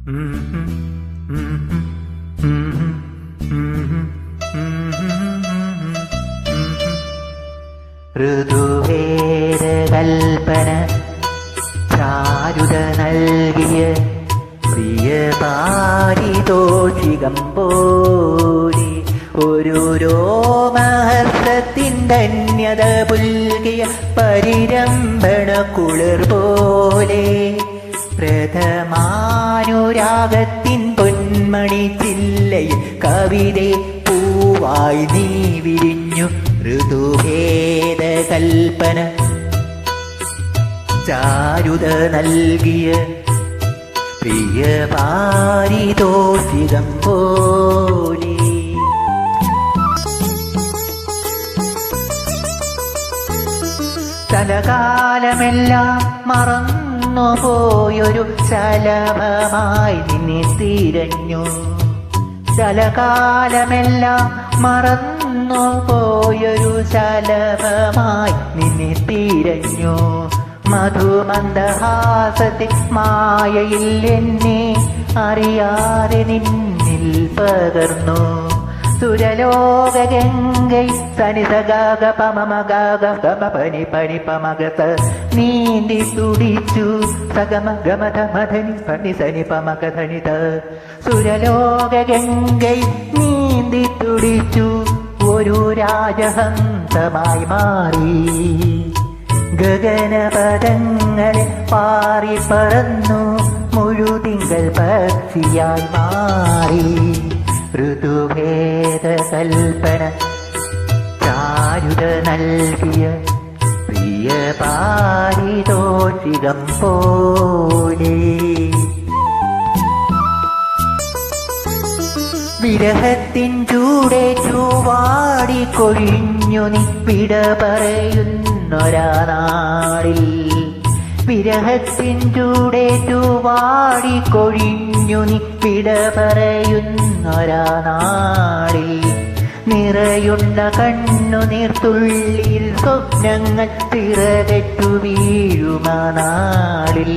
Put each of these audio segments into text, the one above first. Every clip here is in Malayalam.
ഋതുവേദകൽപ്പന ചാരുത നൽകിയ പ്രിയ പാരിതോഷികം പോലെ ഒരു രോമഹർഷത്തിൻ്റന്യത പുൽകിയ പരിരംഭണ കുളിർ പോലെ പ്രഥമാനുരാഗത്തിൻ പൊന്മണി ചില്ലയിൽ കവിതേ പൂവായി നീ വിരിഞ്ഞു. ഋതുഭേദകൽപ്പന ചാരുത നൽകിയ പ്രിയ പാരിതോഷികം പോലെ. ചലകാലമെല്ലാം മറന്നു പോയൊരു ശലഭമായി നിന്നെ തിരഞ്ഞു. ചലകാലമെല്ലാം മറന്നു പോയൊരു ശലഭമായി നിന്നെ തിരഞ്ഞു. മധുമന്ദഹാസത്തിൽ മായയിൽ എന്നെ അറിയാതെ നിന്നിൽ പകർന്നു. സുരലോകഗംഗൈ സനിസഗാഗ പമമഗാഗ ഗമപനി പനി പമഗസ നീന്തി തുടിച്ചു സഗമ ഗമധ മധനി പനി സനി പമഗധനിത. സുരലോകഗംഗൈ നീന്തി തുടിച്ചു ഒരു രാജഹംസമായി മാറി. ഗഗനപദങ്ങളിൽ പാറി പറന്നു മുഴുതിങ്കൾ പക്ഷിയായി മാറി. ഋതുഭേദകൽപ്പന ചാരുത നൽകിയ പ്രിയ പാരിതോഷികം പോലെ. വിരഹത്തിൻ ചൂടേറ്റു വാടിക്കൊഴിഞ്ഞു നീ വിട പറയുന്നൊരാ നാളിൽ. വിരഹത്തിൻ ചൂടേറ്റു വാടിക്കൊഴിഞ്ഞു നീ വിട പറയുന്നൊരാ നാളിൽ. നിറയുണ്ട കണ്ണുനീർത്തുള്ളിയിൽ സ്വപ്നങ്ങൾ തിറകറ്റു വീഴുമാ നാളിൽ.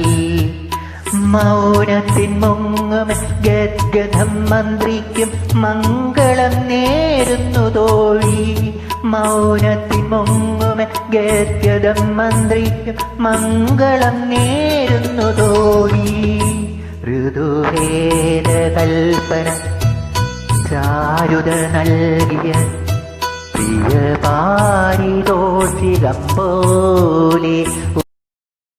മൗനത്തിൻ മുങ്ങും ഗദ്ഗദം മന്ത്രിക്കും മംഗളം നേരുന്നു തോഴി. മൗനത്തിൻ മുങ്ങും ഗദ്ഗദം മന്ത്രിക്കും മംഗളം നേരുന്നു തോഴി. ഋതുഭേദകൽപ്പന ചാരുത നൽകിയ പ്രിയ പാരിതോഷികം പോലെ.